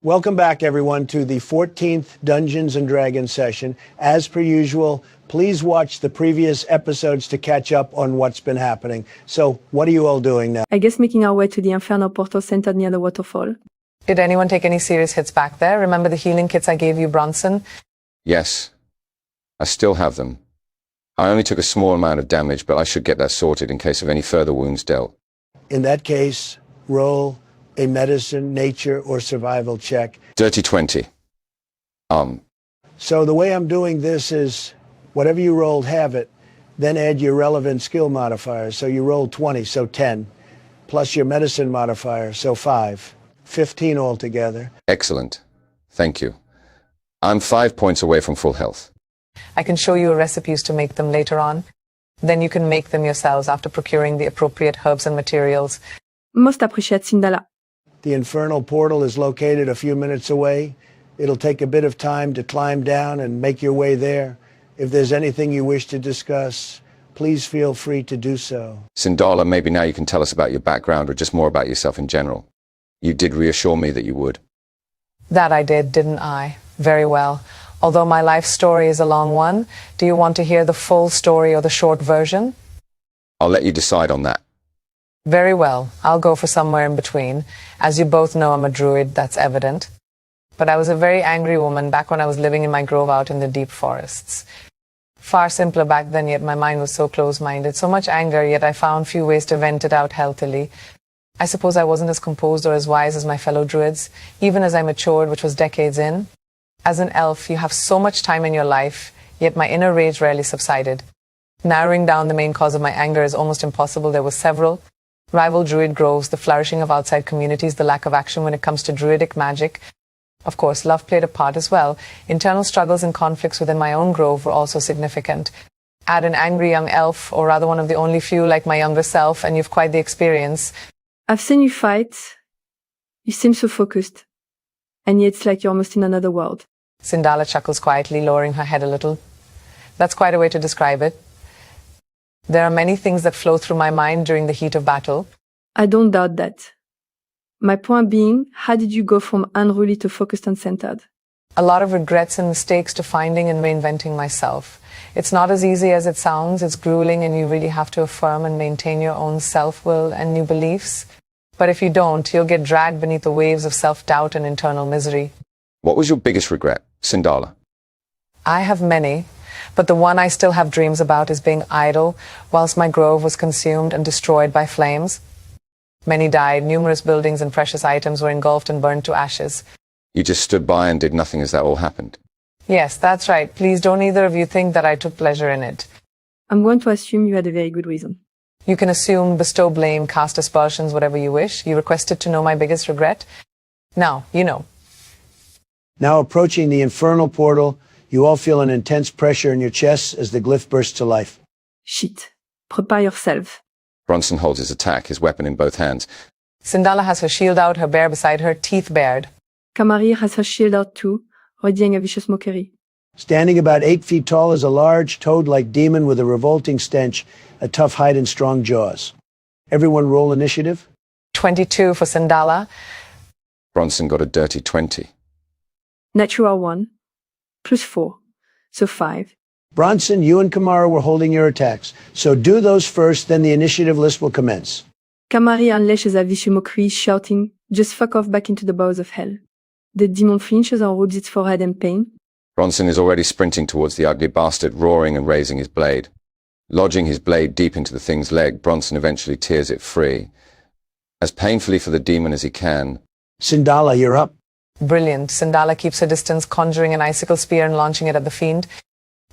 Welcome back, everyone, to the 14th Dungeons & Dragons session. As per usual, please watch the previous episodes to catch up on what's been happening. So, what are you all doing now? I guess making our way to the Inferno portal centered near the waterfall. Did anyone take any serious hits back there? Remember the healing kits I gave you, Bronson? Yes. I still have them. I only took a small amount of damage, but I should get that sorted in case of any further wounds dealt. In that case, roll a medicine, nature, or survival check. Dirty 20. So the way I'm doing this is, whatever you rolled, have it, then add your relevant skill modifiers. So you rolled 20, so 10, plus your medicine modifier, so 5. 15 altogether. Excellent. Thank you. I'm 5 points away from full health. I can show you recipes to make them later on. Then you can make them yourselves after procuring the appropriate herbs and materials. Most appreciate Sindala. The infernal portal is located a few minutes away. It'll take a bit of time to climb down and make your way there. If there's anything you wish to discuss, please feel free to do so. Sindala, maybe now you can tell us about your background or just more about yourself in general. You did reassure me that you would. That I did, didn't I? Very well. Although my life story is a long one, do you want to hear the full story or the short version? I'll let you decide on that. Very well. I'll go for somewhere in between. As you both know, I'm a druid, that's evident. But I was a very angry woman back when I was living in my grove out in the deep forests. Far simpler back then, yet my mind was so close-minded. So much anger, yet I found few ways to vent it out healthily. I suppose I wasn't as composed or as wise as my fellow druids, even as I matured, which was decades in. As an elf, you have so much time in your life, yet my inner rage rarely subsided. Narrowing down the main cause of my anger is almost impossible. There were several. Rival druid groves, the flourishing of outside communities, the lack of action when it comes to druidic magic. Of course, love played a part as well. Internal struggles and conflicts within my own grove were also significant. Add an angry young elf, or rather one of the only few like my younger self, and you've quite the experience. I've seen you fight. You seem so focused. And yet it's like you're almost in another world. Sindala chuckles quietly, lowering her head a little. That's quite a way to describe it. There are many things that flow through my mind during the heat of battle. I don't doubt that. My point being, how did you go from unruly to focused and centered? A lot of regrets and mistakes to finding and reinventing myself. It's not as easy as it sounds. It's grueling, and you really have to affirm and maintain your own self-will and new beliefs. But if you don't, you'll get dragged beneath the waves of self-doubt and internal misery. What was your biggest regret, Sindala? I have many, but the one I still have dreams about is being idle whilst my grove was consumed and destroyed by flames. Many died, numerous buildings and precious items were engulfed and burned to ashes. You just stood by and did nothing as that all happened. Yes, that's right. Please don't either of you think that I took pleasure in it. I'm going to assume you had a very good reason. You can assume, bestow blame, cast aspersions, whatever you wish. You requested to know my biggest regret? Now, you know. Now approaching the infernal portal, you all feel an intense pressure in your chests as the glyph bursts to life. Shit. Prepare yourself. Bronson holds his attack, his weapon in both hands. Sindala has her shield out, her bear beside her, teeth bared. Kamari has her shield out too, readying a vicious mockery. Standing about 8 feet tall is a large, toad-like demon with a revolting stench, a tough hide and strong jaws. Everyone roll initiative. 22 for Sindala. Bronson got a dirty 20. Natural 1, plus 4, so 5. Bronson, you and Kamara were holding your attacks, so do those first, then the initiative list will commence. Kamari unleashes a vicious mockery, shouting, "Just fuck off back into the bowels of hell." The demon flinches and rubs its forehead in pain. Bronson is already sprinting towards the ugly bastard, roaring and raising his blade. Lodging his blade deep into the thing's leg, Bronson eventually tears it free. As painfully for the demon as he can. Sindala, you're up. Brilliant. Sindala keeps her distance, conjuring an icicle spear and launching it at the fiend.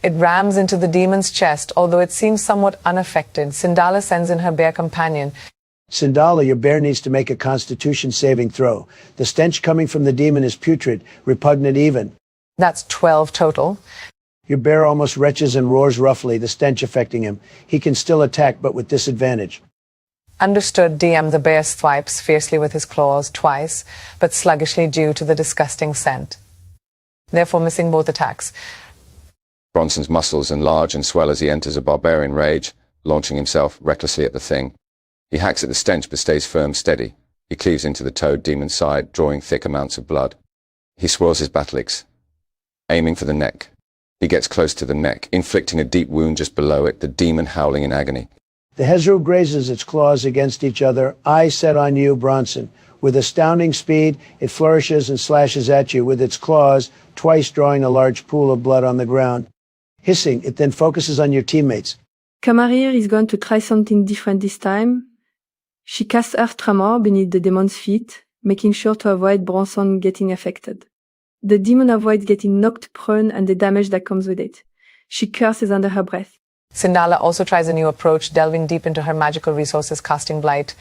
It rams into the demon's chest, although it seems somewhat unaffected. Sindala sends in her bear companion. Sindala, your bear needs to make a constitution saving throw. The stench coming from the demon is putrid, repugnant even. That's 12 total. Your bear almost retches and roars roughly, the stench affecting him. He can still attack, but with disadvantage. Understood. DM. The bear swipes fiercely with his claws twice, but sluggishly due to the disgusting scent. Therefore missing both attacks. Bronson's muscles enlarge and swell as he enters a barbarian rage, launching himself recklessly at the thing. He hacks at the stench but stays firm, steady. He cleaves into the toad demon's side, drawing thick amounts of blood. He swirls his battle axe, aiming for the neck. He gets close to the neck, inflicting a deep wound just below it, the demon howling in agony. The Hezru grazes its claws against each other, eyes set on you, Bronson. With astounding speed, it flourishes and slashes at you with its claws, twice drawing a large pool of blood on the ground. Hissing, it then focuses on your teammates. Kamarir is going to try something different this time. She casts Earth Tremor beneath the demon's feet, making sure to avoid Bronson getting affected. The demon avoids getting knocked prone and the damage that comes with it. She curses under her breath. Sindala also tries a new approach, delving deep into her magical resources, casting Blight.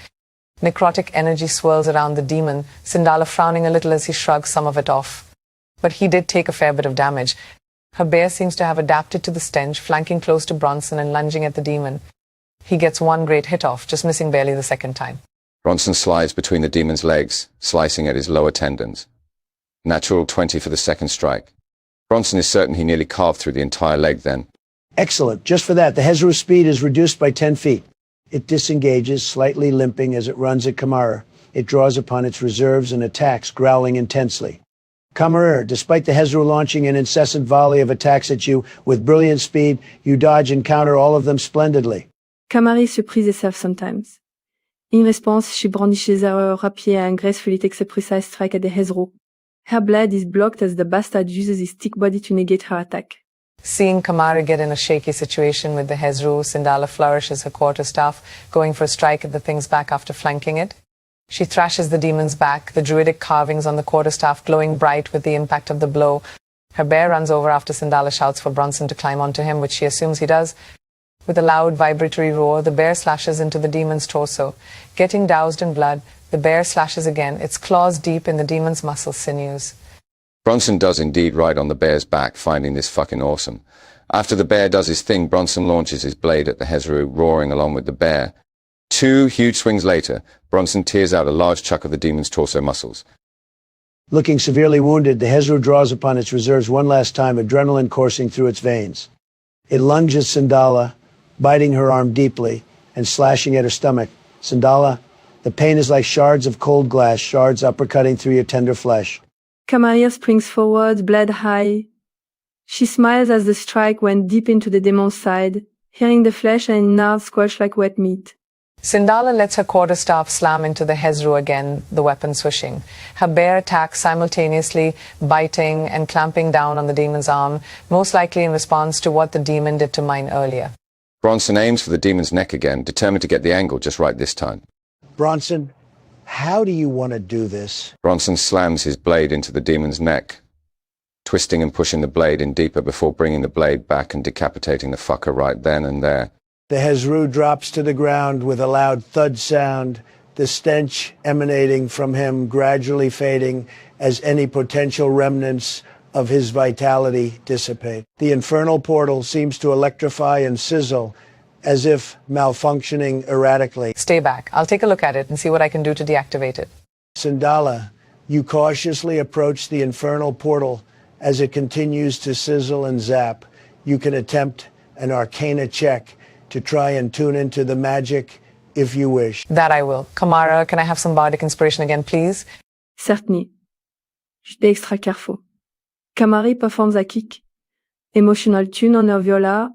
Necrotic energy swirls around the demon, Sindala frowning a little as he shrugs some of it off. But he did take a fair bit of damage. Her bear seems to have adapted to the stench, flanking close to Bronson and lunging at the demon. He gets one great hit off, just missing barely the second time. Bronson slides between the demon's legs, slicing at his lower tendons. Natural 20 for the second strike. Bronson is certain he nearly carved through the entire leg then. Excellent. Just for that, the Hezru speed is reduced by 10 feet. It disengages, slightly limping as it runs at Kamara. It draws upon its reserves and attacks, growling intensely. Kamarir, despite the Hezru launching an incessant volley of attacks at you with brilliant speed, you dodge and counter all of them splendidly. Kamarir surprise herself sometimes. In response, she brandishes her rapier and gracefully takes a precise strike at the Hezru. Her blade is blocked as the bastard uses his thick body to negate her attack. Seeing Kamara get in a shaky situation with the Hezru, Sindala flourishes her quarterstaff, going for a strike at the thing's back after flanking it. She thrashes the demon's back, the druidic carvings on the quarterstaff glowing bright with the impact of the blow. Her bear runs over after Sindala shouts for Bronson to climb onto him, which she assumes he does. With a loud vibratory roar, the bear slashes into the demon's torso. Getting doused in blood, the bear slashes again, its claws deep in the demon's muscle sinews. Bronson does indeed ride on the bear's back, finding this fucking awesome. After the bear does his thing, Bronson launches his blade at the Hezru, roaring along with the bear. 2 huge swings later, Bronson tears out a large chunk of the demon's torso muscles. Looking severely wounded, the Hezru draws upon its reserves one last time, adrenaline coursing through its veins. It lunges Sindala, biting her arm deeply and slashing at her stomach. Sindala, the pain is like shards of cold glass, shards uppercutting through your tender flesh. Kamarir springs forward, blade high. She smiles as the strike went deep into the demon's side, hearing the flesh and nerves squelch like wet meat. Sindala lets her quarterstaff slam into the Hezru again, the weapon swishing. Her bear attacks simultaneously, biting and clamping down on the demon's arm, most likely in response to what the demon did to mine earlier. Bronson aims for the demon's neck again, determined to get the angle just right this time. Bronson, how do you want to do this? Bronson slams his blade into the demon's neck, twisting and pushing the blade in deeper before bringing the blade back and decapitating the fucker right then and there. The Hezru drops to the ground with a loud thud sound, the stench emanating from him gradually fading as any potential remnants of his vitality dissipate. The infernal portal seems to electrify and sizzle as if malfunctioning erratically. Stay back. I'll take a look at it and see what I can do to deactivate it. Sindala, you cautiously approach the infernal portal as it continues to sizzle and zap. You can attempt an arcana check to try and tune into the magic if you wish. That I will. Kamara, can I have some bardic inspiration again, please? Certainly. J'étais extra careful. Kamarir performs a kick, emotional tune on her viola,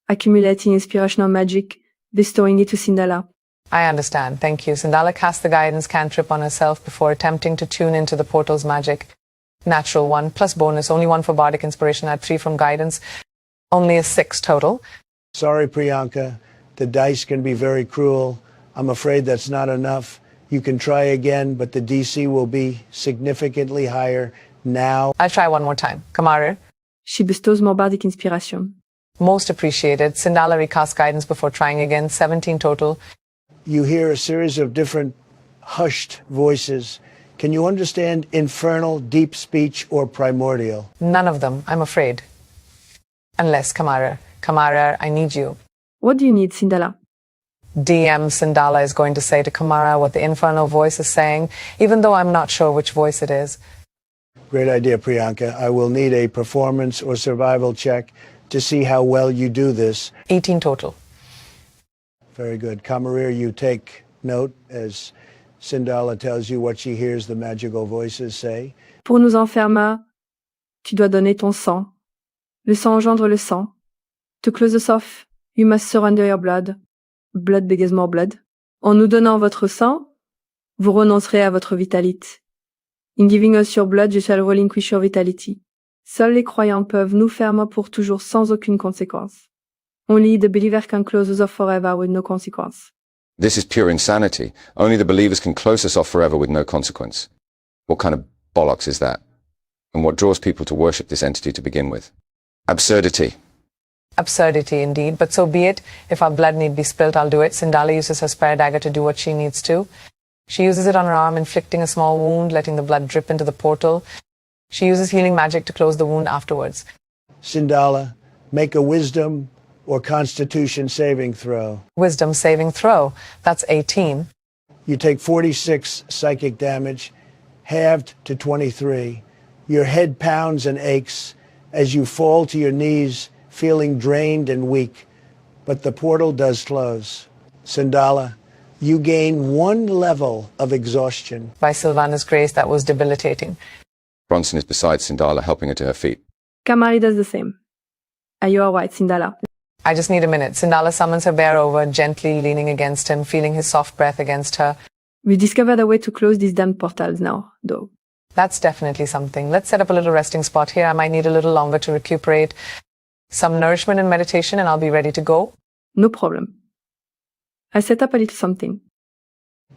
accumulating inspirational magic, bestowing it to Sindala. I understand. Thank you. Sindala casts the guidance cantrip on herself before attempting to tune into the portal's magic. Natural 1 plus bonus, only 1 for bardic inspiration, add 3 from guidance. Only a 6 total. Sorry, Priyanka. The dice can be very cruel. I'm afraid that's not enough. You can try again, but the DC will be significantly higher now. I'll try one more time. Kamara. She bestows more bardic inspiration. Most appreciated. Sindala recasts guidance before trying again. 17 total. You hear a series of different hushed voices. Can you understand infernal, deep speech, or primordial? None of them, I'm afraid. Unless Kamara. Kamara, I need you. What do you need, Sindala? DM Sindala is going to say to Kamara what the infernal voice is saying, even though I'm not sure which voice it is. Great idea, Priyanka. I will need a performance or survival check to see how well you do this. 18 total. Very good. Kamarir, you take note as Sindala tells you what she hears the magical voices say. Pour nous enfermer, tu dois donner ton sang. Le sang engendre le sang. To close us off, you must surrender your blood. Blood begets more blood. En nous donnant votre sang, vous renoncerez à votre vitalité. In giving us your blood, you shall relinquish your vitality. Seuls les croyants peuvent nous fermer pour toujours sans aucune conséquence. Only the believer can close us off forever with no consequence. This is pure insanity. Only the believers can close us off forever with no consequence. What kind of bollocks is that? And what draws people to worship this entity to begin with? Absurdity. Absurdity indeed, but so be it. If our blood need be spilt, I'll do it. Sindala uses her spare dagger to do what she needs to. She uses it on her arm, inflicting a small wound, letting the blood drip into the portal. She uses healing magic to close the wound afterwards. Sindala, make a wisdom or constitution saving throw. Wisdom saving throw. That's 18. You take 46 psychic damage, halved to 23. Your head pounds and aches as you fall to your knees, feeling drained and weak. But the portal does close. Sindala, you gain 1 level of exhaustion. By Sylvana's grace, that was debilitating. Bronson is beside Sindala, helping her to her feet. Kamari does the same. Are you alright, Sindala? I just need a minute. Sindala summons her bear over, gently leaning against him, feeling his soft breath against her. We discovered a way to close these damned portals now, though. That's definitely something. Let's set up a little resting spot here. I might need a little longer to recuperate. Some nourishment and meditation, and I'll be ready to go. No problem. I set up a little something.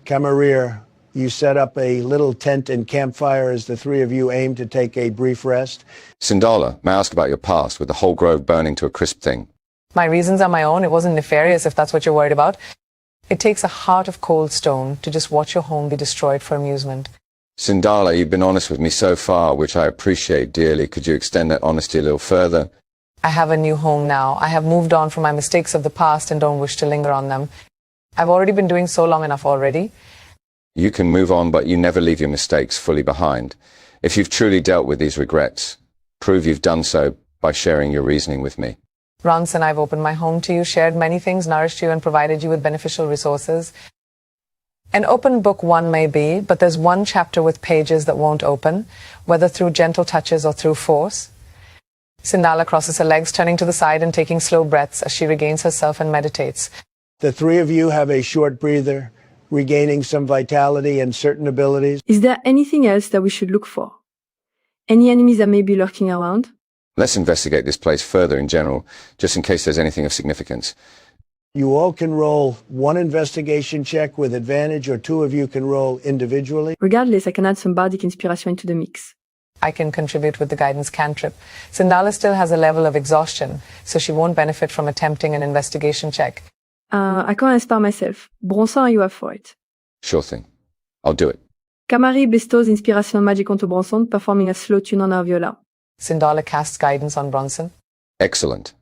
Camarir, you set up a little tent and campfire as the three of you aim to take a brief rest. Sindala, may I ask about your past, with the whole grove burning to a crisp thing? My reasons are my own. It wasn't nefarious, if that's what you're worried about. It takes a heart of cold stone to just watch your home be destroyed for amusement. Sindala, you've been honest with me so far, which I appreciate dearly. Could you extend that honesty a little further? I have a new home now. I have moved on from my mistakes of the past and don't wish to linger on them. I've already been doing so long enough already. You can move on, but you never leave your mistakes fully behind. If you've truly dealt with these regrets, prove you've done so by sharing your reasoning with me. Ronson, I've opened my home to you, shared many things, nourished you, and provided you with beneficial resources. An open book one may be, but there's one chapter with pages that won't open, whether through gentle touches or through force. Sindala crosses her legs, turning to the side and taking slow breaths as she regains herself and meditates. The three of you have a short breather, regaining some vitality and certain abilities. Is there anything else that we should look for? Any enemies that may be lurking around? Let's investigate this place further in general, just in case there's anything of significance. You all can roll one investigation check with advantage, or two of you can roll individually. Regardless, I can add some bardic inspiration into the mix. I can contribute with the guidance cantrip. Sindala still has a level of exhaustion, so she won't benefit from attempting an investigation check. I can't inspire myself. Bronson, are you up for it? Sure thing. I'll do it. Kamari bestows inspiration magic onto Bronson, performing a slow tune on her viola. Sindala casts guidance on Bronson. Excellent.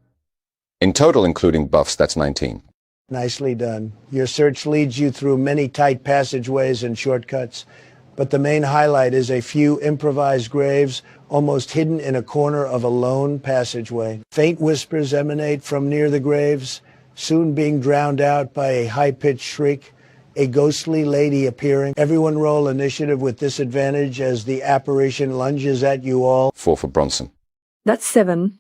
In total, including buffs, that's 19. Nicely done. Your search leads you through many tight passageways and shortcuts, but the main highlight is a few improvised graves almost hidden in a corner of a lone passageway. Faint whispers emanate from near the graves, soon being drowned out by a high-pitched shriek, a ghostly lady appearing. Everyone roll initiative with disadvantage as the apparition lunges at you all. 4 for Bronson. That's 7.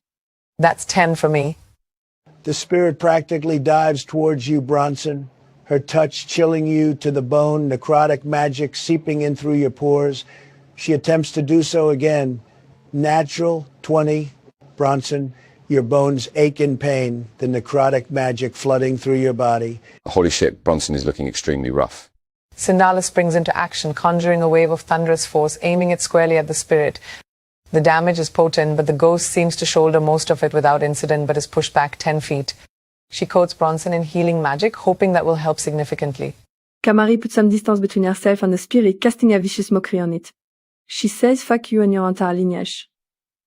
That's 10 for me. The spirit practically dives towards you, Bronson, her touch chilling you to the bone, necrotic magic seeping in through your pores. She attempts to do so again. Natural 20, Bronson. Your bones ache in pain, the necrotic magic flooding through your body. Holy shit, Bronson is looking extremely rough. Sindala springs into action, conjuring a wave of thunderous force, aiming it squarely at the spirit. The damage is potent, but the ghost seems to shoulder most of it without incident, but is pushed back 10 feet. She coats Bronson in healing magic, hoping that will help significantly. Kamari puts some distance between herself and the spirit, casting a vicious mockery on it. She says, "Fuck you and your entire lineage."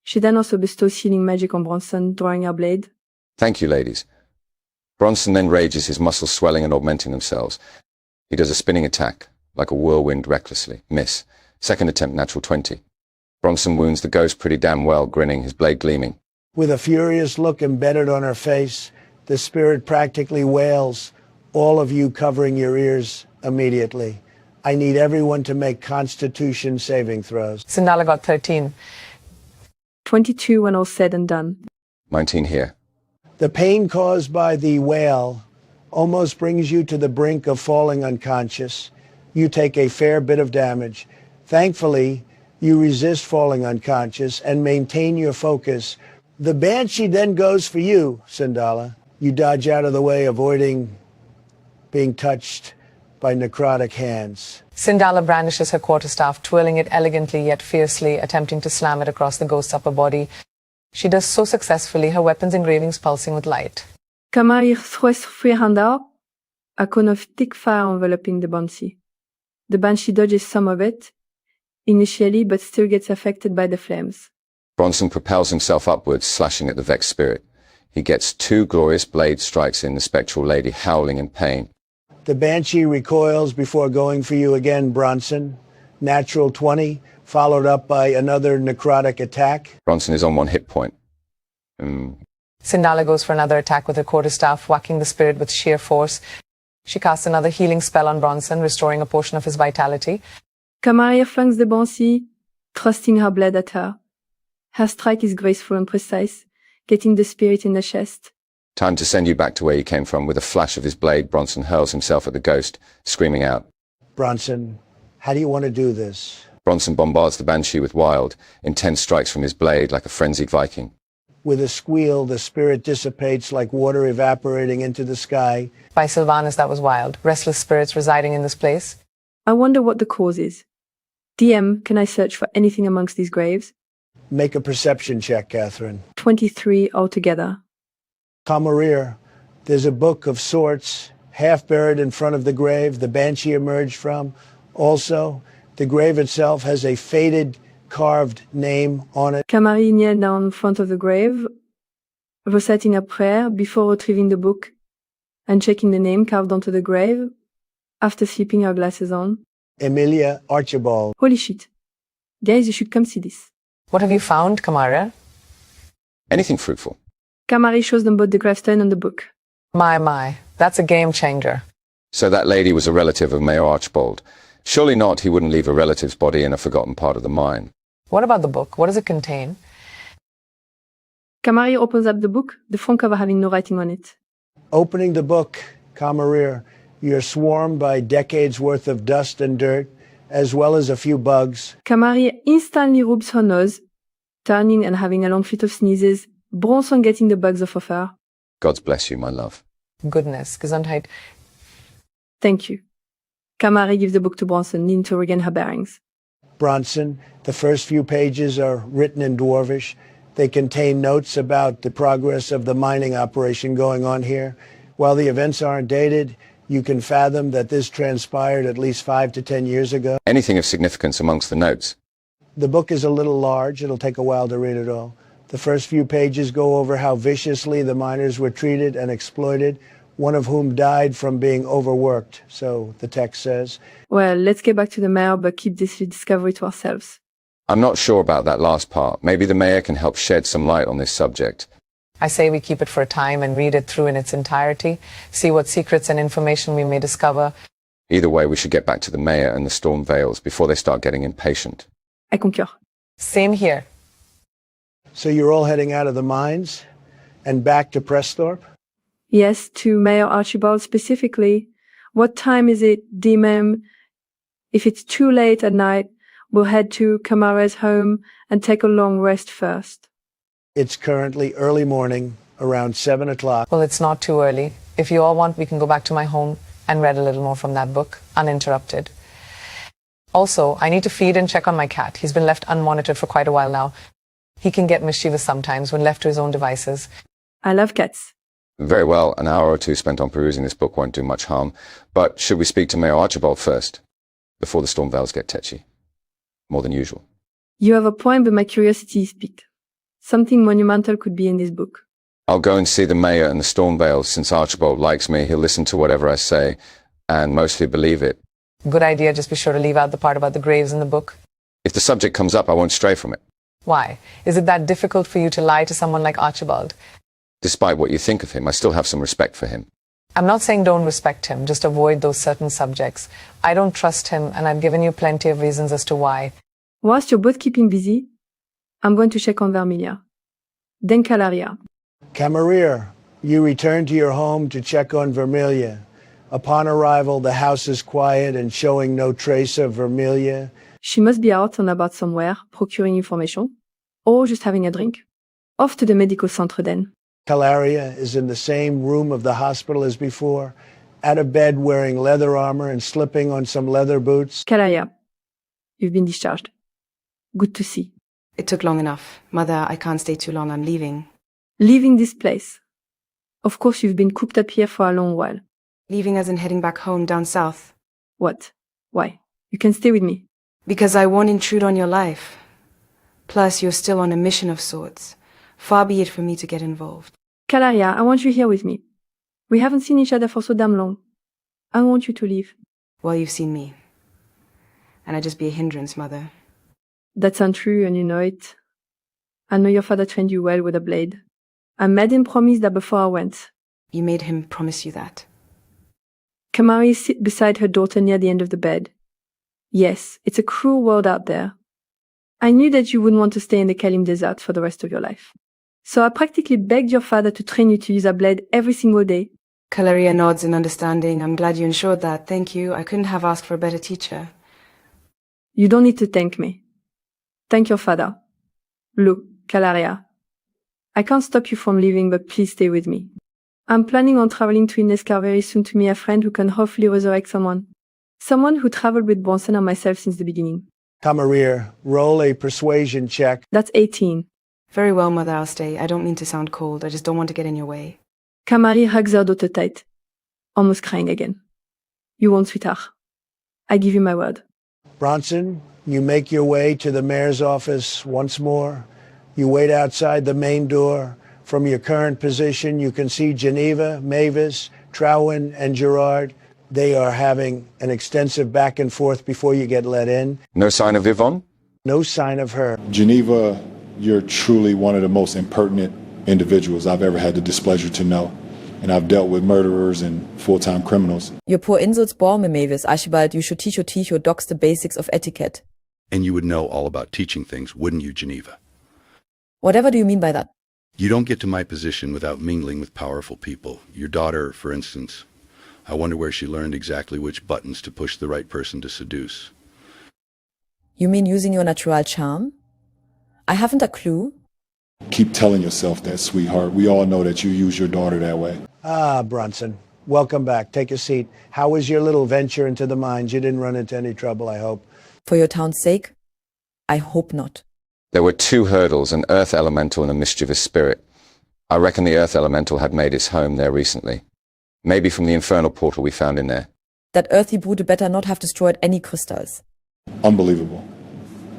She then also bestows healing magic on Bronson, drawing her blade. Thank you, ladies. Bronson then rages, his muscles swelling and augmenting themselves. He does a spinning attack, like a whirlwind recklessly. Miss. Second attempt, natural 20. Bronson wounds the ghost pretty damn well, grinning, his blade gleaming. With a furious look embedded on her face, the spirit practically wails, all of you covering your ears immediately. I need everyone to make Constitution saving throws. Sindala got 13. 22 when all said and done. 19 here. The pain caused by the wail almost brings you to the brink of falling unconscious. You take a fair bit of damage. Thankfully, you resist falling unconscious and maintain your focus. The banshee then goes for you, Sindala. You dodge out of the way, avoiding being touched by necrotic hands. Sindala brandishes her quarterstaff, twirling it elegantly yet fiercely, attempting to slam it across the ghost's upper body. She does so successfully, her weapon's engravings pulsing with light. Kamari thrusts her hand out, a cone of thick fire enveloping the Banshee. The Banshee dodges some of it, initially, but still gets affected by the flames. Bronson propels himself upwards, slashing at the vexed spirit. He gets 2 glorious blade strikes in the spectral lady, howling in pain. The Banshee recoils before going for you again, Bronson. Natural 20, followed up by another necrotic attack. Bronson is on 1 hit point. Sindala goes for another attack with her quarterstaff, whacking the spirit with sheer force. She casts another healing spell on Bronson, restoring a portion of his vitality. Kamari flanks the Banshee, thrusting her blade at her. Her strike is graceful and precise, getting the spirit in the chest. Time to send you back to where you came from. With a flash of his blade, Bronson hurls himself at the ghost, screaming out. Bronson, how do you want to do this? Bronson bombards the Banshee with wild, intense strikes from his blade like a frenzied Viking. With a squeal, the spirit dissipates like water evaporating into the sky. By Sylvanus, that was wild. Restless spirits residing in this place. I wonder what the cause is. DM, can I search for anything amongst these graves? Make a perception check, Catherine. 23 altogether. Kamarir, there's a book of sorts, half buried in front of the grave the Banshee emerged from. Also, the grave itself has a faded, carved name on it. Kamari knelt down in front of the grave, reciting a prayer before retrieving the book and checking the name carved onto the grave after slipping her glasses on. Emilia Archibald. Holy shit. Guys, you should come see this. What have you found, Kamara? Anything fruitful? Kamari shows them both the gravestone and the book. My, that's a game changer. So that lady was a relative of Mayor Archibald. Surely not, he wouldn't leave a relative's body in a forgotten part of the mine. What about the book? What does it contain? Kamari opens up the book, the front cover having no writing on it. Opening the book, Kamarir, you're swarmed by decades worth of dust and dirt, as well as a few bugs. Kamari instantly rubs her nose, turning and having a long fit of sneezes, Bronson getting the bugs off of her. God bless you, my love. Goodness, Gesundheit. Thank you. Kamari gives the book to Bronson, needing to regain her bearings. Bronson, the first few pages are written in Dwarvish. They contain notes about the progress of the mining operation going on here. While the events aren't dated, you can fathom that this transpired at least 5 to 10 years ago. Anything of significance amongst the notes? The book is a little large. It'll take a while to read it all. The first few pages go over how viciously the miners were treated and exploited, one of whom died from being overworked, so the text says. Well, let's get back to the mayor, but keep this discovery to ourselves. I'm not sure about that last part. Maybe the mayor can help shed some light on this subject. I say we keep it for a time and read it through in its entirety, see what secrets and information we may discover. Either way, we should get back to the mayor and the Storm Veils before they start getting impatient. I concur. Same here. So you're all heading out of the mines and back to Presthorpe? Yes, to Mayor Archibald specifically. What time is it, D-Mem? If it's too late at night, we'll head to Kamara's home and take a long rest first. It's currently early morning, around 7 o'clock. Well, it's not too early. If you all want, we can go back to my home and read a little more from that book, uninterrupted. Also, I need to feed and check on my cat. He's been left unmonitored for quite a while now. He can get mischievous sometimes when left to his own devices. I love cats. Very well, an hour or two spent on perusing this book won't do much harm. But should we speak to Mayor Archibald first, before the Storm Veils get tetchy? More than usual. You have a point, but my curiosity is piqued. Something monumental could be in this book. I'll go and see the mayor and the Storm Veils. Since Archibald likes me, he'll listen to whatever I say, and mostly believe it. Good idea, just be sure to leave out the part about the graves in the book. If the subject comes up, I won't stray from it. Why? Is it that difficult for you to lie to someone like Archibald? Despite what you think of him, I still have some respect for him. I'm not saying don't respect him, just avoid those certain subjects. I don't trust him, and I've given you plenty of reasons as to why. Whilst you're both keeping busy, I'm going to check on Vermilia. Then Calaria. Camarilla, you return to your home to check on Vermilia. Upon arrival, the house is quiet and showing no trace of Vermilia. She must be out and about somewhere, procuring information, or just having a drink. Off to the medical centre then. Calaria is in the same room of the hospital as before, out of bed wearing leather armor and slipping on some leather boots. Calaria, you've been discharged. Good to see. It took long enough. Mother, I can't stay too long. I'm leaving. Leaving this place. Of course, you've been cooped up here for a long while. Leaving as in heading back home down south. What? Why? You can stay with me. Because I won't intrude on your life. Plus, you're still on a mission of sorts. Far be it for me to get involved. Calaria, I want you here with me. We haven't seen each other for so damn long. I want you to leave. Well, you've seen me. And I'd just be a hindrance, Mother. That's untrue, and you know it. I know your father trained you well with a blade. I made him promise that before I went. You made him promise you that. Kamari sit beside her daughter near the end of the bed. Yes, it's a cruel world out there. I knew that you wouldn't want to stay in the Kalim Desert for the rest of your life. So I practically begged your father to train you to use a blade every single day. Calaria nods in understanding. I'm glad you ensured that. Thank you. I couldn't have asked for a better teacher. You don't need to thank me. Thank your father. Look, Calaria. I can't stop you from leaving, but please stay with me. I'm planning on traveling to Inescar very soon to meet a friend who can hopefully resurrect someone. Someone who traveled with Bronson and myself since the beginning. Camarilla, roll a persuasion check. That's 18. Very well, Mother, I'll stay. I don't mean to sound cold. I just don't want to get in your way. Kamari hugs her daughter tight, almost crying again. You won't, sweetheart. I give you my word. Bronson, you make your way to the mayor's office once more. You wait outside the main door. From your current position, you can see Geneva, Mavis, Trowen, and Gerard. They are having an extensive back and forth before you get let in. No sign of Yvonne? No sign of her. Geneva, you're truly one of the most impertinent individuals I've ever had the displeasure to know. And I've dealt with murderers and full-time criminals. Your poor insults bore me, Mavis. Archibald, you should teach your dogs the basics of etiquette. And you would know all about teaching things, wouldn't you, Geneva? Whatever do you mean by that? You don't get to my position without mingling with powerful people. Your daughter, for instance. I wonder where she learned exactly which buttons to push the right person to seduce. You mean using your natural charm? I haven't a clue. Keep telling yourself that, sweetheart. We all know that you use your daughter that way. Ah, Bronson. Welcome back. Take a seat. How was your little venture into the mines? You didn't run into any trouble, I hope. For your town's sake? I hope not. There were 2 hurdles, an earth elemental and a mischievous spirit. I reckon the earth elemental had made its home there recently. Maybe from the infernal portal we found in there. That earthy brute better not have destroyed any crystals. Unbelievable.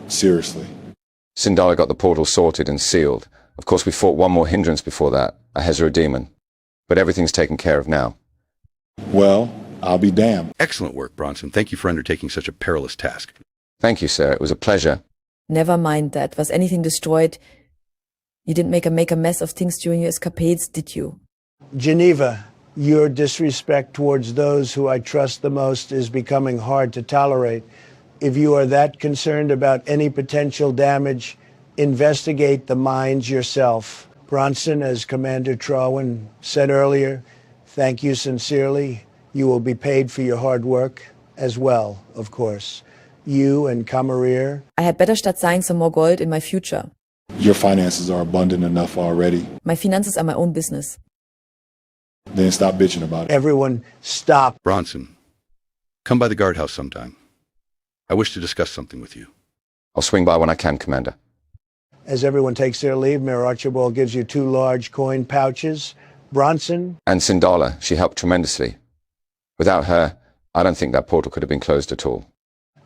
Seriously. Sindala got the portal sorted and sealed. Of course, we fought one more hindrance before that, a Hezra demon. But everything's taken care of now. Well, I'll be damned. Excellent work, Bronson. Thank you for undertaking such a perilous task. Thank you, sir. It was a pleasure. Never mind that. Was anything destroyed? You didn't make a mess of things during your escapades, did you? Geneva, your disrespect towards those who I trust the most is becoming hard to tolerate. If you are that concerned about any potential damage, investigate the mines yourself. Bronson, as Commander Trowen said earlier, thank you sincerely. You will be paid for your hard work as well, of course. You and Camarilla. I had better start saying some more gold in my future. Your finances are abundant enough already. My finances are my own business. Then stop bitching about it. Everyone, stop. Bronson, come by the guardhouse sometime. I wish to discuss something with you. I'll swing by when I can, Commander. As everyone takes their leave, Mayor Archibald gives you 2 large coin pouches. Bronson. And Sindala, she helped tremendously. Without her, I don't think that portal could have been closed at all.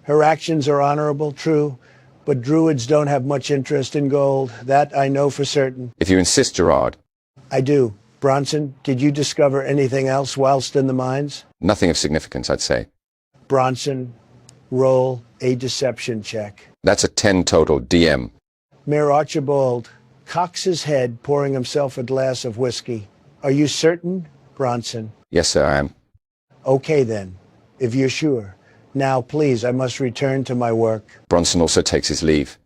Her actions are honorable, true, but druids don't have much interest in gold. That I know for certain. If you insist, Gerard. I do. Bronson, did you discover anything else whilst in the mines? Nothing of significance, I'd say. Bronson, roll a deception check. That's a 10 total, DM. Mayor Archibald cocks his head, pouring himself a glass of whiskey. Are you certain, Bronson? Yes, sir, I am. Okay then, if you're sure. Now, please, I must return to my work. Bronson also takes his leave.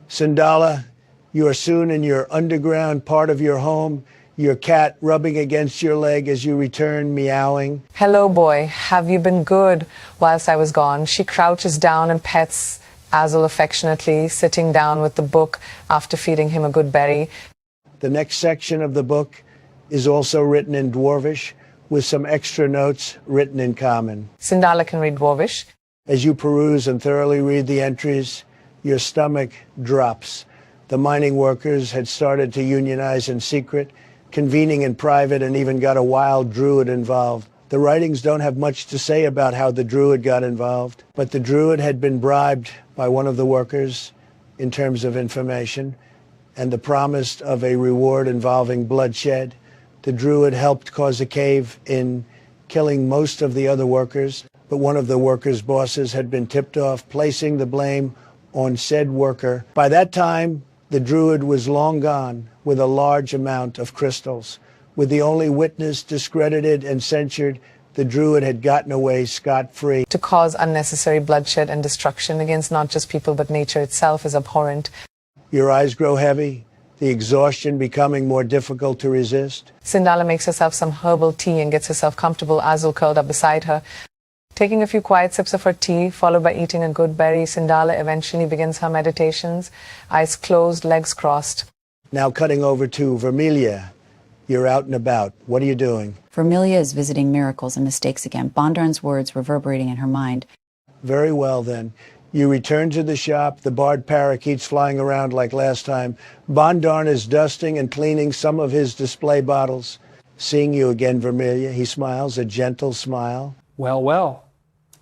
Sindala, you are soon in your underground part of your home, your cat rubbing against your leg as you return, meowing. Hello, boy. Have you been good whilst I was gone? She crouches down and pets Azel affectionately, sitting down with the book after feeding him a good berry. The next section of the book is also written in Dwarvish, with some extra notes written in Common. Sindala can read Dwarvish. As you peruse and thoroughly read the entries, your stomach drops. The mining workers had started to unionize in secret, convening in private, and even got a wild druid involved. The writings don't have much to say about how the druid got involved, but the druid had been bribed by one of the workers in terms of information and the promise of a reward involving bloodshed. The druid helped cause a cave-in, killing most of the other workers, but one of the workers' bosses had been tipped off, placing the blame on said worker. By that time, the druid was long gone with a large amount of crystals. With the only witness discredited and censured, the druid had gotten away scot-free. To cause unnecessary bloodshed and destruction against not just people but nature itself is abhorrent. Your eyes grow heavy, the exhaustion becoming more difficult to resist. Sindala makes herself some herbal tea and gets herself comfortable, Azel curled up beside her. Taking a few quiet sips of her tea, followed by eating a good berry, Sindala eventually begins her meditations, eyes closed, legs crossed. Now cutting over to Vermilia. You're out and about. What are you doing? Vermilia is visiting miracles and mistakes again, Bondarn's words reverberating in her mind. Very well, then. You return to the shop, the barred parakeets flying around like last time. Bondarn is dusting and cleaning some of his display bottles. Seeing you again, Vermilia, he smiles, a gentle smile. Well, well.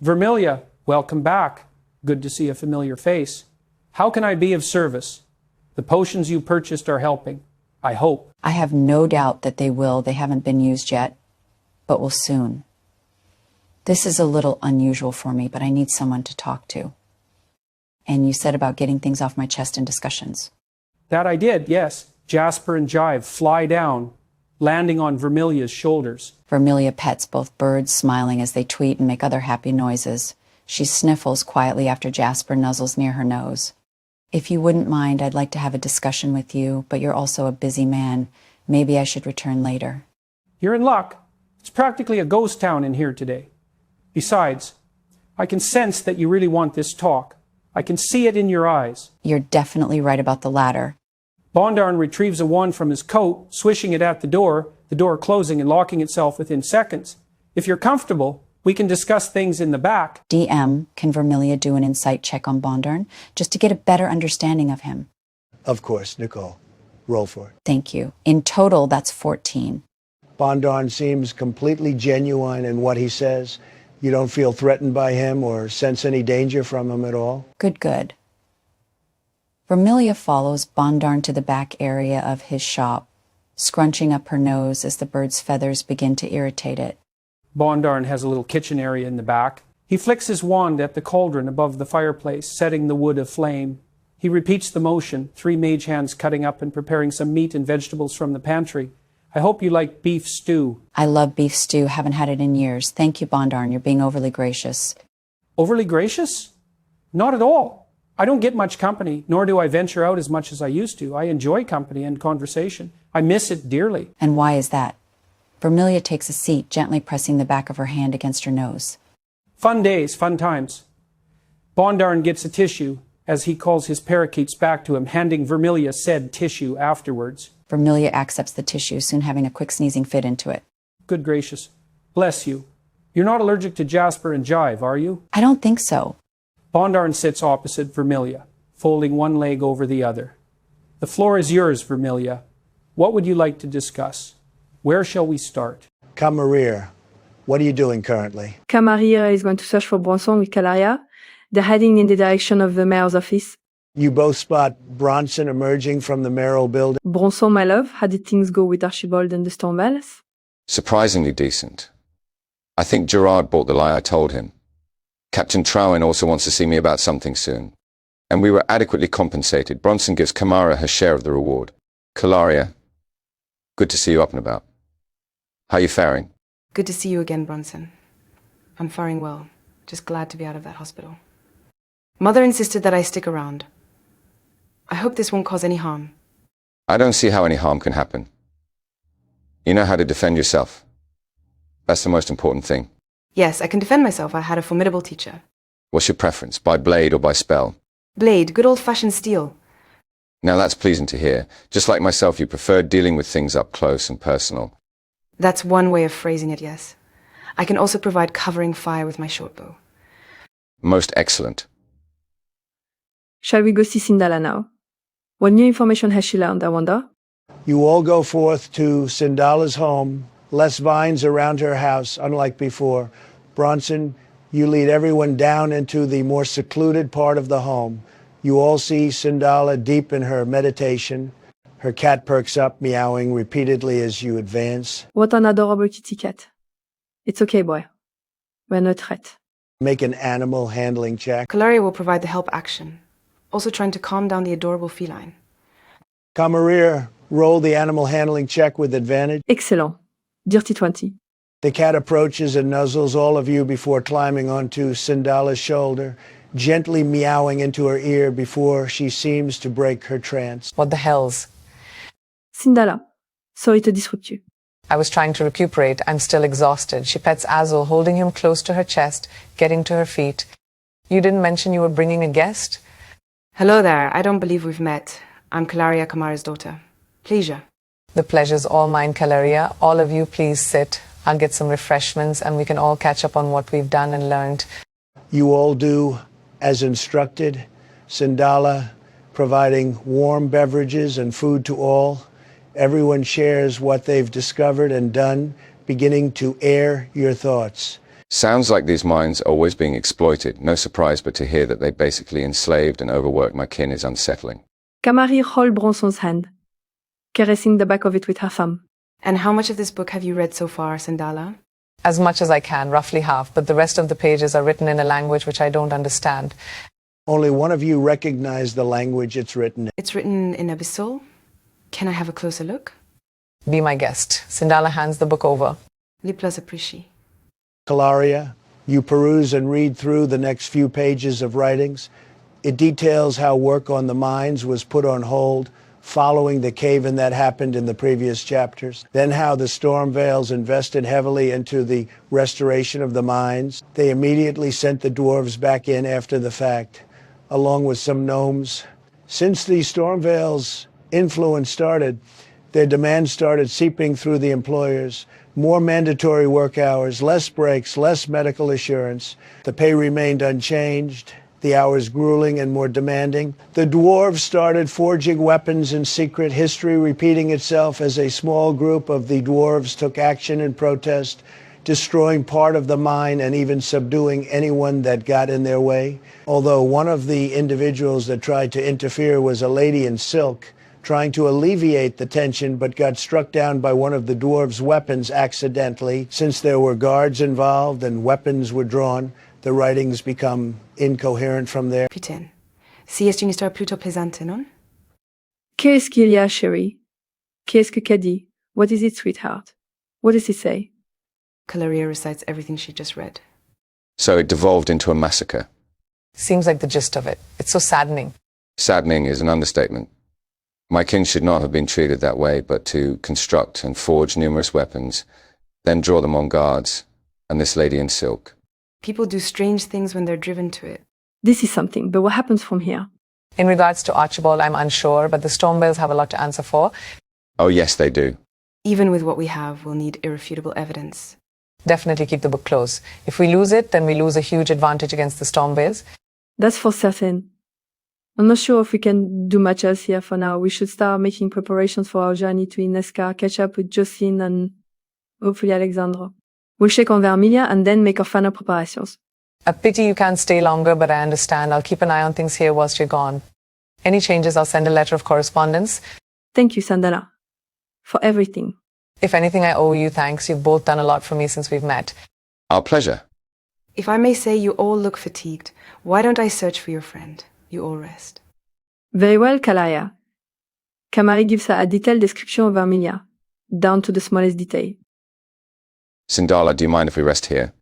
Vermilia, welcome back. Good to see a familiar face. How can I be of service? The potions you purchased are helping, I hope. I have no doubt that they will. They haven't been used yet, but will soon. This is a little unusual for me, but I need someone to talk to. And you said about getting things off my chest in discussions. That I did, yes. Jasper and Jive fly down, landing on Vermilia's shoulders. Vermilia pets both birds, smiling as they tweet and make other happy noises. She sniffles quietly after Jasper nuzzles near her nose. If you wouldn't mind, I'd like to have a discussion with you, but you're also a busy man. Maybe I should return later. You're in luck. It's practically a ghost town in here today. Besides, I can sense that you really want this talk. I can see it in your eyes. You're definitely right about the latter. Bondarn retrieves a wand from his coat, swishing it at the door closing and locking itself within seconds. If you're comfortable, we can discuss things in the back. DM, can Vermilia do an insight check on Bondarn, just to get a better understanding of him? Of course, Nicole. Roll for it. Thank you. In total, that's 14. Bondarn seems completely genuine in what he says. You don't feel threatened by him or sense any danger from him at all? Good, good. Vermilia follows Bondarn to the back area of his shop, scrunching up her nose as the bird's feathers begin to irritate it. Bondarn has a little kitchen area in the back. He flicks his wand at the cauldron above the fireplace, setting the wood aflame. He repeats the motion, 3 mage hands cutting up and preparing some meat and vegetables from the pantry. I hope you like beef stew. I love beef stew, haven't had it in years. Thank you, Bondarn, you're being overly gracious. Overly gracious? Not at all. I don't get much company, nor do I venture out as much as I used to. I enjoy company and conversation. I miss it dearly. And why is that? Vermilia takes a seat, gently pressing the back of her hand against her nose. Fun days, fun times. Bondarn gets a tissue, as he calls his parakeets back to him, handing Vermilia said tissue afterwards. Vermilia accepts the tissue, soon having a quick sneezing fit into it. Good gracious. Bless you. You're not allergic to Jasper and Jive, are you? I don't think so. Bondarn sits opposite Vermilia, folding one leg over the other. The floor is yours, Vermilia. What would you like to discuss? Where shall we start? Camarilla, what are you doing currently? Camarilla is going to search for Bronson with Calaria. They're heading in the direction of the mayor's office. You both spot Bronson emerging from the mayoral building. Bronson, my love, how did things go with Archibald and the Stormwells? Surprisingly decent. I think Gerard bought the lie I told him. Captain Trowen also wants to see me about something soon. And we were adequately compensated. Bronson gives Kamara her share of the reward. Calaria, good to see you up and about. How are you faring? Good to see you again, Bronson. I'm faring well. Just glad to be out of that hospital. Mother insisted that I stick around. I hope this won't cause any harm. I don't see how any harm can happen. You know how to defend yourself. That's the most important thing. Yes, I can defend myself. I had a formidable teacher. What's your preference, by blade or by spell? Blade, good old-fashioned steel. Now that's pleasing to hear. Just like myself, you preferred dealing with things up close and personal. That's one way of phrasing it, yes. I can also provide covering fire with my short bow. Most excellent. Shall we go see Sindala now? What new information has she learned, I wonder? You all go forth to Sindala's home, less vines around her house, unlike before. Bronson, you lead everyone down into the more secluded part of the home. You all see Sindala deep in her meditation. Her cat perks up, meowing repeatedly as you advance. What an adorable kitty cat. It's okay, boy. We're no threat. Make an animal handling check. Calaria will provide the help action, also trying to calm down the adorable feline. Camarilla, roll the animal handling check with advantage. Excellent. Dirty 20. The cat approaches and nuzzles all of you before climbing onto Sindala's shoulder, gently meowing into her ear before she seems to break her trance. What the hells? Sindala, sorry to disrupt you. I was trying to recuperate. I'm still exhausted. She pets Azul, holding him close to her chest, getting to her feet. You didn't mention you were bringing a guest? Hello there. I don't believe we've met. I'm Calaria Kamara's daughter. Pleasure. The pleasure's all mine, Calaria. All of you, please sit. I'll get some refreshments and we can all catch up on what we've done and learned. You all do as instructed. Sindala providing warm beverages and food to all. Everyone shares what they've discovered and done, beginning to air your thoughts. Sounds like these minds are always being exploited. No surprise but to hear that they basically enslaved and overworked my kin is unsettling. Camari holds Bronson's hand, caressing the back of it with her thumb. And how much of this book have you read so far, Sindala? As much as I can, roughly half, but the rest of the pages are written in a language which I don't understand. Only one of you recognize the language it's written in. It's written in Abyssal. Can I have a closer look? Be my guest. Sindala hands the book over. Liplas appreci. Calaria, you peruse and read through the next few pages of writings. It details how work on the mines was put on hold following the cave-in that happened in the previous chapters. Then how the Stormvales invested heavily into the restoration of the mines. They immediately sent the dwarves back in after the fact, along with some gnomes. Since the Stormvales' influence started, their demands started seeping through the employers. More mandatory work hours, less breaks, less medical assurance. The pay remained unchanged, the hours grueling and more demanding. The dwarves started forging weapons in secret, history repeating itself as a small group of the dwarves took action in protest, destroying part of the mine and even subduing anyone that got in their way. Although one of the individuals that tried to interfere was a lady in silk, trying to alleviate the tension, but got struck down by one of the dwarves' weapons accidentally. Since there were guards involved and weapons were drawn, the writings become incoherent from there. Putain. Si est une histoire plutôt plaisante, non? Qu'est-ce qu'il y a, chérie? Qu'est-ce que qu'a dit? What is it, sweetheart? What does he say? Calaria recites everything she just read. So it devolved into a massacre. Seems like the gist of it. It's so saddening. Saddening is an understatement. My kin should not have been treated that way, but to construct and forge numerous weapons, then draw them on guards, and this lady in silk. People do strange things when they're driven to it. This is something, but what happens from here? In regards to Archibald, I'm unsure, but the Stormvales have a lot to answer for. Oh yes, they do. Even with what we have, we'll need irrefutable evidence. Definitely keep the book close. If we lose it, then we lose a huge advantage against the Stormvales. That's for certain. I'm not sure if we can do much else here for now. We should start making preparations for our journey to Inesca, catch up with Jocelyn and hopefully Alexandra. We'll check on Vermilia and then make our final preparations. A pity you can't stay longer, but I understand. I'll keep an eye on things here whilst you're gone. Any changes, I'll send a letter of correspondence. Thank you, Sandala, for everything. If anything, I owe you thanks. You've both done a lot for me since we've met. Our pleasure. If I may say, you all look fatigued. Why don't I search for your friend? You all rest. Very well, Kalaya. Kamari gives her a detailed description of Vermilia, down to the smallest detail. Sindala, do you mind if we rest here?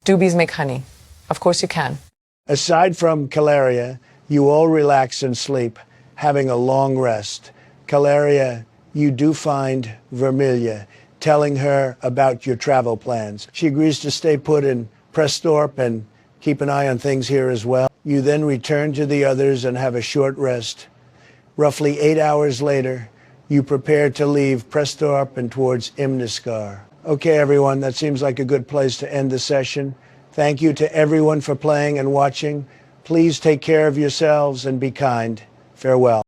Do bees make honey? Of course you can. Aside from Calaria, you all relax and sleep, having a long rest. Calaria, you do find Vermilia, telling her about your travel plans. She agrees to stay put in Prestorp and keep an eye on things here as well. You then return to the others and have a short rest. Roughly 8 hours later, you prepare to leave Prestorp and towards Imniskar. Okay, everyone, that seems like a good place to end the session. Thank you to everyone for playing and watching. Please take care of yourselves and be kind. Farewell.